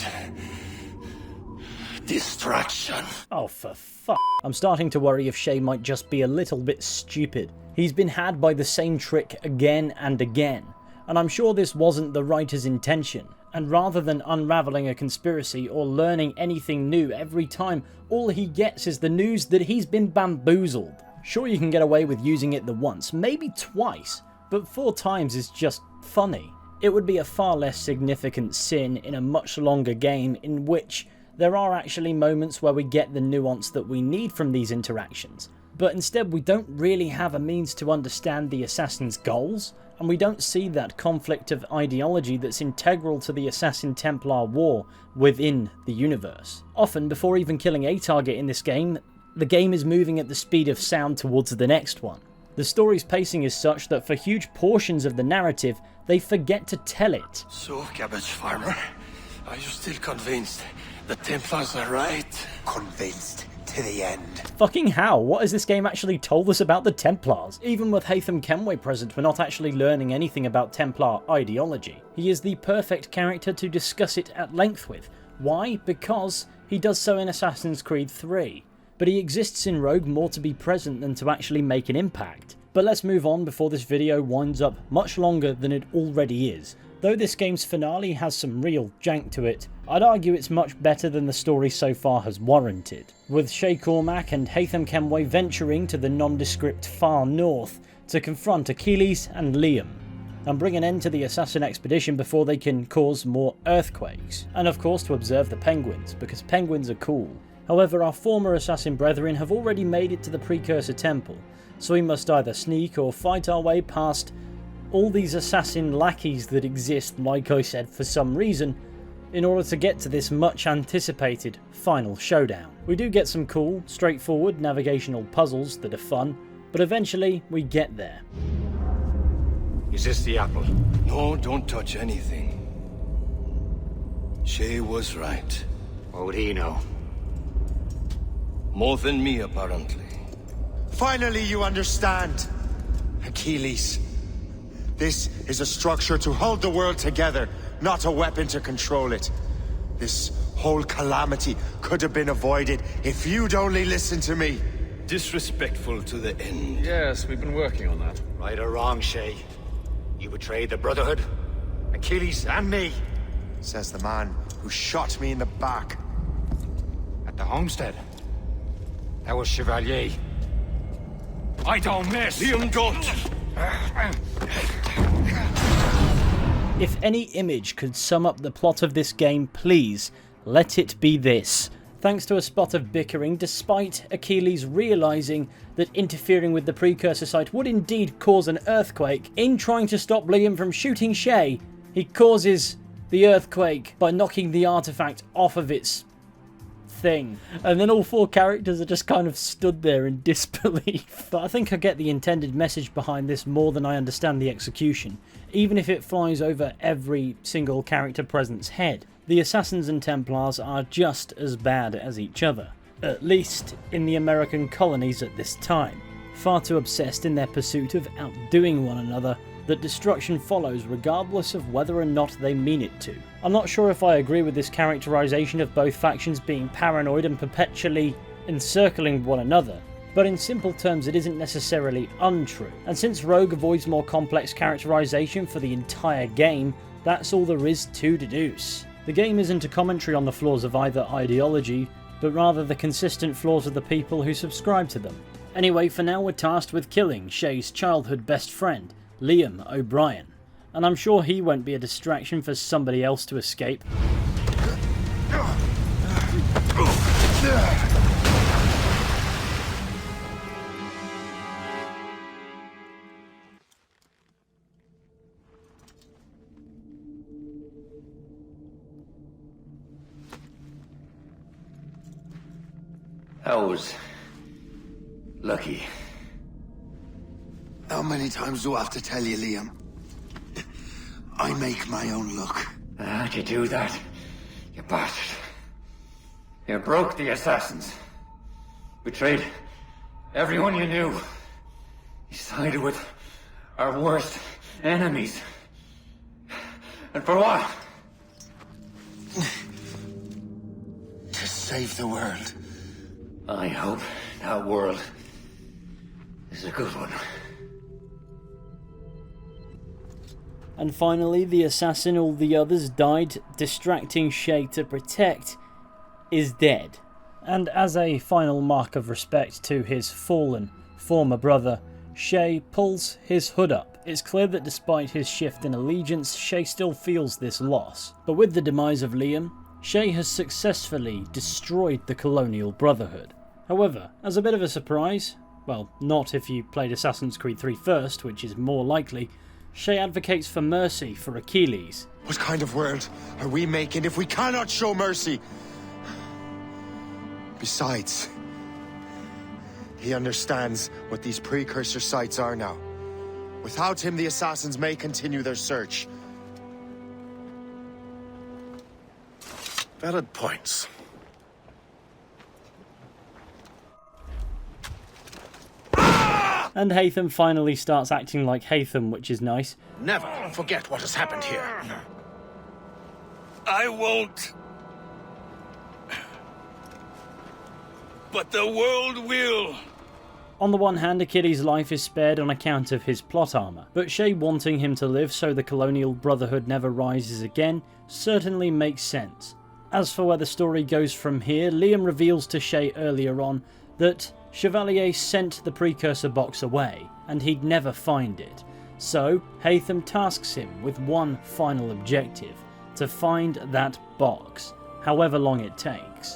distraction. Oh, for fuck. I'm starting to worry if Shay might just be a little bit stupid. He's been had by the same trick again and again, and I'm sure this wasn't the writer's intention. And rather than unraveling a conspiracy or learning anything new every time, all he gets is the news that he's been bamboozled. Sure, you can get away with using it the once, maybe twice, but 4 times is just funny. It would be a far less significant sin in a much longer game in which there are actually moments where we get the nuance that we need from these interactions. but instead we don't really have a means to understand the assassin's goals, and we don't see that conflict of ideology that's integral to the Assassin-Templar war within the universe. Often, before even killing a target in this game, the game is moving at the speed of sound towards the next one. The story's pacing is such that for huge portions of the narrative, they forget to tell it. So, cabbage farmer, are you still convinced the Templars are right? Convinced to the end. Fucking how? What has this game actually told us about the Templars? Even with Haytham Kenway present, we're not actually learning anything about Templar ideology. He is the perfect character to discuss it at length with. Why? Because he does so in Assassin's Creed 3. But he exists in Rogue more to be present than to actually make an impact. But let's move on before this video winds up much longer than it already is. Though this game's finale has some real jank to it, I'd argue it's much better than the story so far has warranted, with Shay Cormac and Haytham Kenway venturing to the nondescript far north to confront Achilles and Liam, and bring an end to the assassin expedition before they can cause more earthquakes, and of course to observe the penguins, because penguins are cool. However, our former assassin brethren have already made it to the Precursor Temple, so we must either sneak or fight our way past all these assassin lackeys that exist, like I said, for some reason, in order to get to this much anticipated final showdown. We do get some cool, straightforward navigational puzzles that are fun, but eventually we get there. Is this the apple? No, don't touch anything. Shay was right. What would he know? More than me, apparently. Finally you understand, Achilles. This is a structure to hold the world together, not a weapon to control it. This whole calamity could have been avoided if you'd only listened to me. Disrespectful to the end. Yes, we've been working on that. Right or wrong, Shay? You betrayed the Brotherhood, Achilles and me. Says the man who shot me in the back. At the homestead. That was Chevalier. I don't miss! Liam, don't! If any image could sum up the plot of this game, please, let it be this. Thanks to a spot of bickering, despite Achilles realising that interfering with the Precursor site would indeed cause an earthquake, in trying to stop Liam from shooting Shay, he causes the earthquake by knocking the artifact off of its thing. And then all four characters are just kind of stood there in disbelief. But I think I get the intended message behind this more than I understand the execution, even if it flies over every single character present's head. The Assassins and Templars are just as bad as each other, at least in the American colonies at this time. Far too obsessed in their pursuit of outdoing one another that destruction follows regardless of whether or not they mean it to. I'm not sure if I agree with this characterization of both factions being paranoid and perpetually encircling one another, but in simple terms it isn't necessarily untrue. And since Rogue avoids more complex characterization for the entire game, that's all there is to deduce. The game isn't a commentary on the flaws of either ideology, but rather the consistent flaws of the people who subscribe to them. Anyway, for now we're tasked with killing Shay's childhood best friend, Liam O'Brien, and I'm sure he won't be a distraction for somebody else to escape. That was lucky. How many times do I have to tell you, Liam? I make my own luck. How'd you do that, you bastard? You broke the Assassins. Betrayed everyone you knew. You sided with our worst enemies. And for what? To save the world. I hope that world is a good one. And finally, the assassin all the others died distracting Shay to protect is dead. And as a final mark of respect to his fallen former brother, Shay pulls his hood up. It's clear that despite his shift in allegiance, Shay still feels this loss. But with the demise of Liam, Shay has successfully destroyed the Colonial Brotherhood. However, as a bit of a surprise, well, not if you played Assassin's Creed 3 first, which is more likely, Shay advocates for mercy for Achilles. What kind of world are we making if we cannot show mercy? Besides, he understands what these precursor sites are now. Without him, the assassins may continue their search. Valid points. And Haytham finally starts acting like Haytham, which is nice. Never forget what has happened here. I won't. But the world will. On the one hand, Achilles' life is spared on account of his plot armor, but Shay wanting him to live so the Colonial Brotherhood never rises again certainly makes sense. As for where the story goes from here, Liam reveals to Shay earlier on that Chevalier sent the precursor box away, and he'd never find it. So, Haytham tasks him with one final objective, to find that box, however long it takes.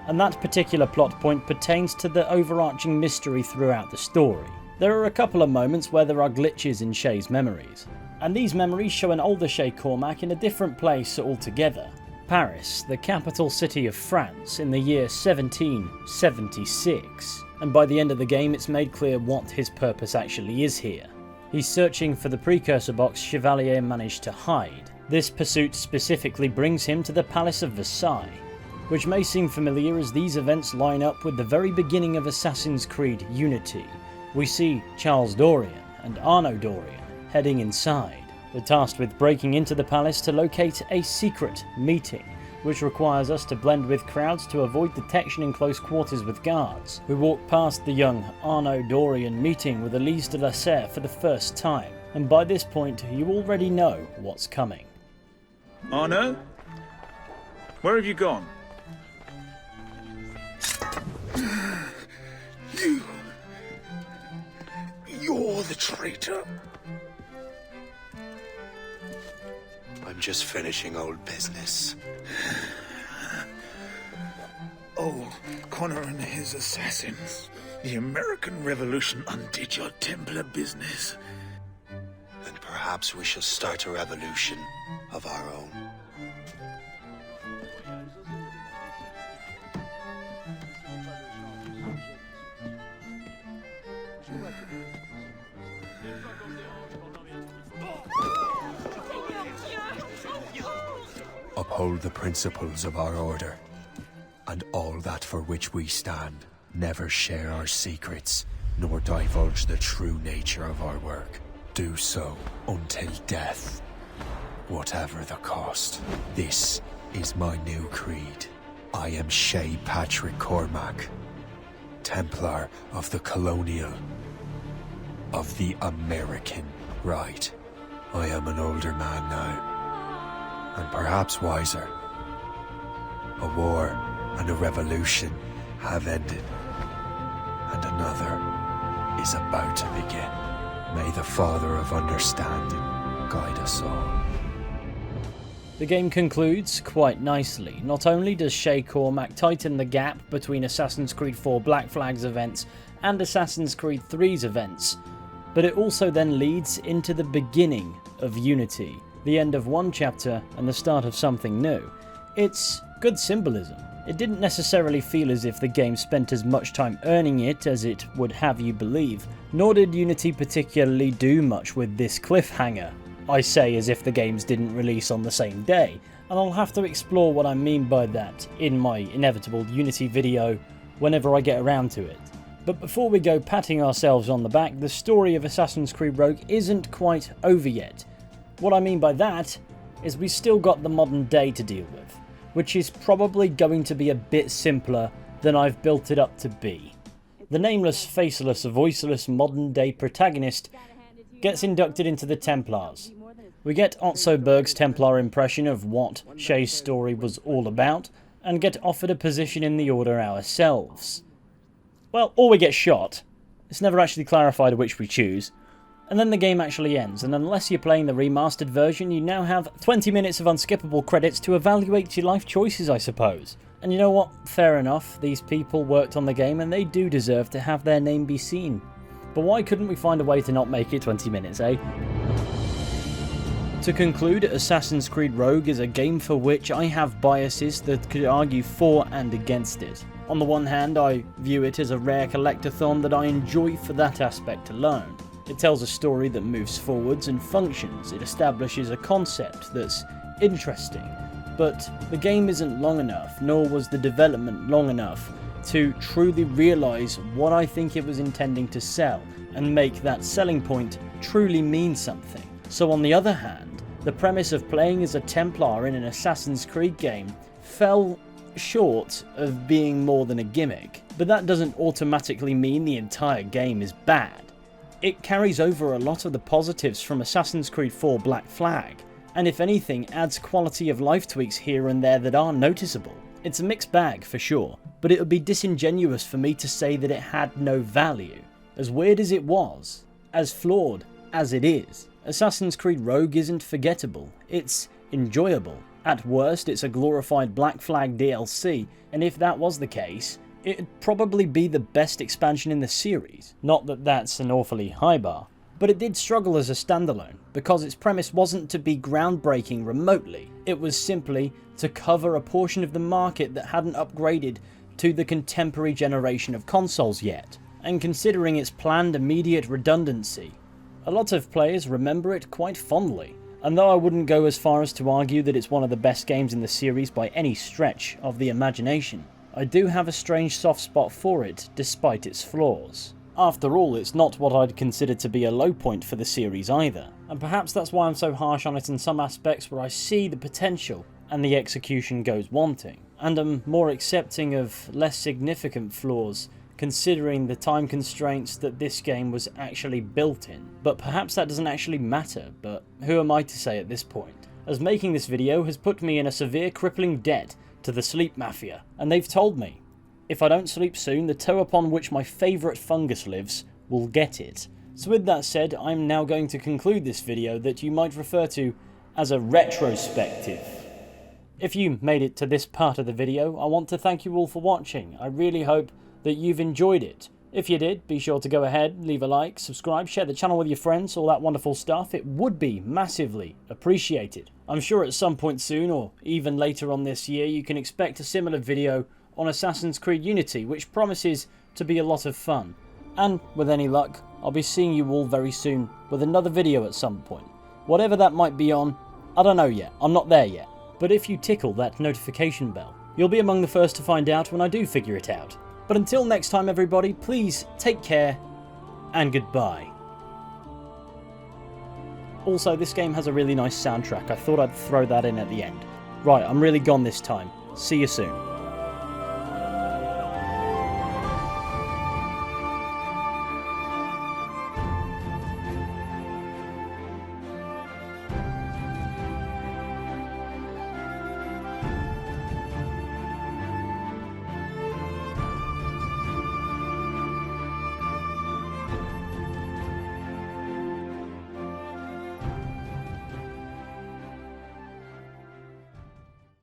And that particular plot point pertains to the overarching mystery throughout the story. There are a couple of moments where there are glitches in Shay's memories, and these memories show an older Shay Cormac in a different place altogether. Paris, the capital city of France, in the year 1776, and by the end of the game it's made clear what his purpose actually is here. He's searching for the precursor box Chevalier managed to hide. This pursuit specifically brings him to the Palace of Versailles, which may seem familiar as these events line up with the very beginning of Assassin's Creed Unity. We see Charles Dorian and Arno Dorian heading inside. We're tasked with breaking into the palace to locate a secret meeting, which requires us to blend with crowds to avoid detection in close quarters with guards. We walk past the young Arno Dorian meeting with Elise de la Serre for the first time, and by this point you already know what's coming. Arno? Where have you gone? You're the traitor. I'm just finishing old business. Old Connor and his assassins. The American Revolution undid your Templar business. And perhaps we shall start a revolution of our own. Uphold the principles of our order, and all that for which we stand. Never share our secrets, nor divulge the true nature of our work. Do so until death, whatever the cost. This is my new creed. I am Shay Patrick Cormac, Templar of the Colonial, of the American right. I am an older man now, and perhaps wiser. A war and a revolution have ended, and another is about to begin. May the Father of Understanding guide us all. The game concludes quite nicely. Not only does Shay Cormac tighten the gap between Assassin's Creed 4 Black Flag's events and Assassin's Creed 3's events, but it also then leads into the beginning of Unity, the end of one chapter and the start of something new. It's good symbolism. It didn't necessarily feel as if the game spent as much time earning it as it would have you believe, nor did Unity particularly do much with this cliffhanger. I say as if the games didn't release on the same day, and I'll have to explore what I mean by that in my inevitable Unity video whenever I get around to it. But before we go patting ourselves on the back, the story of Assassin's Creed Rogue isn't quite over yet. What I mean by that is we still got the modern day to deal with, which is probably going to be a bit simpler than I've built it up to be. The nameless, faceless, voiceless modern day protagonist gets inducted into the Templars. We get Otso Berg's Templar impression of what Shay's story was all about, and get offered a position in the Order ourselves. Well, or we get shot. It's never actually clarified which we choose. And then the game actually ends, and unless you're playing the remastered version, you now have 20 minutes of unskippable credits to evaluate your life choices, I suppose. And you know what? Fair enough, these people worked on the game and they do deserve to have their name be seen. But why couldn't we find a way to not make it 20 minutes, eh? To conclude, Assassin's Creed Rogue is a game for which I have biases that could argue for and against it. On the one hand, I view it as a rare collectathon that I enjoy for that aspect alone. It tells a story that moves forwards and functions. It establishes a concept that's interesting. But the game isn't long enough, nor was the development long enough, to truly realise what I think it was intending to sell, and make that selling point truly mean something. So on the other hand, the premise of playing as a Templar in an Assassin's Creed game fell short of being more than a gimmick. But that doesn't automatically mean the entire game is bad. It carries over a lot of the positives from Assassin's Creed 4 Black Flag, and if anything adds quality of life tweaks here and there that are noticeable. It's a mixed bag for sure, but it would be disingenuous for me to say that it had no value. As weird as it was, as flawed as it is, Assassin's Creed Rogue isn't forgettable, it's enjoyable. At worst, it's a glorified Black Flag DLC, and if that was the case, it'd probably be the best expansion in the series. Not that that's an awfully high bar. But it did struggle as a standalone, because its premise wasn't to be groundbreaking remotely. It was simply to cover a portion of the market that hadn't upgraded to the contemporary generation of consoles yet. And considering its planned immediate redundancy, a lot of players remember it quite fondly. And though I wouldn't go as far as to argue that it's one of the best games in the series by any stretch of the imagination, I do have a strange soft spot for it, despite its flaws. After all, it's not what I'd consider to be a low point for the series either, and perhaps that's why I'm so harsh on it in some aspects where I see the potential and the execution goes wanting, and am more accepting of less significant flaws considering the time constraints that this game was actually built in. But perhaps that doesn't actually matter, but who am I to say at this point, as making this video has put me in a severe crippling debt to the sleep mafia, and they've told me if I don't sleep soon, the toe upon which my favourite fungus lives will get it. So with that said, I'm now going to conclude this video that you might refer to as a retrospective. If you made it to this part of the video, I want to thank you all for watching. I really hope that you've enjoyed it. If you did, be sure to go ahead, leave a like, subscribe, share the channel with your friends, all that wonderful stuff. It would be massively appreciated. I'm sure at some point soon, or even later on this year, you can expect a similar video on Assassin's Creed Unity, which promises to be a lot of fun. And with any luck, I'll be seeing you all very soon with another video at some point. Whatever that might be on, I don't know yet, I'm not there yet. But if you tickle that notification bell, you'll be among the first to find out when I do figure it out. But until next time everybody, please take care and goodbye. Also, this game has a really nice soundtrack, I thought I'd throw that in at the end. Right, I'm really gone this time. See you soon.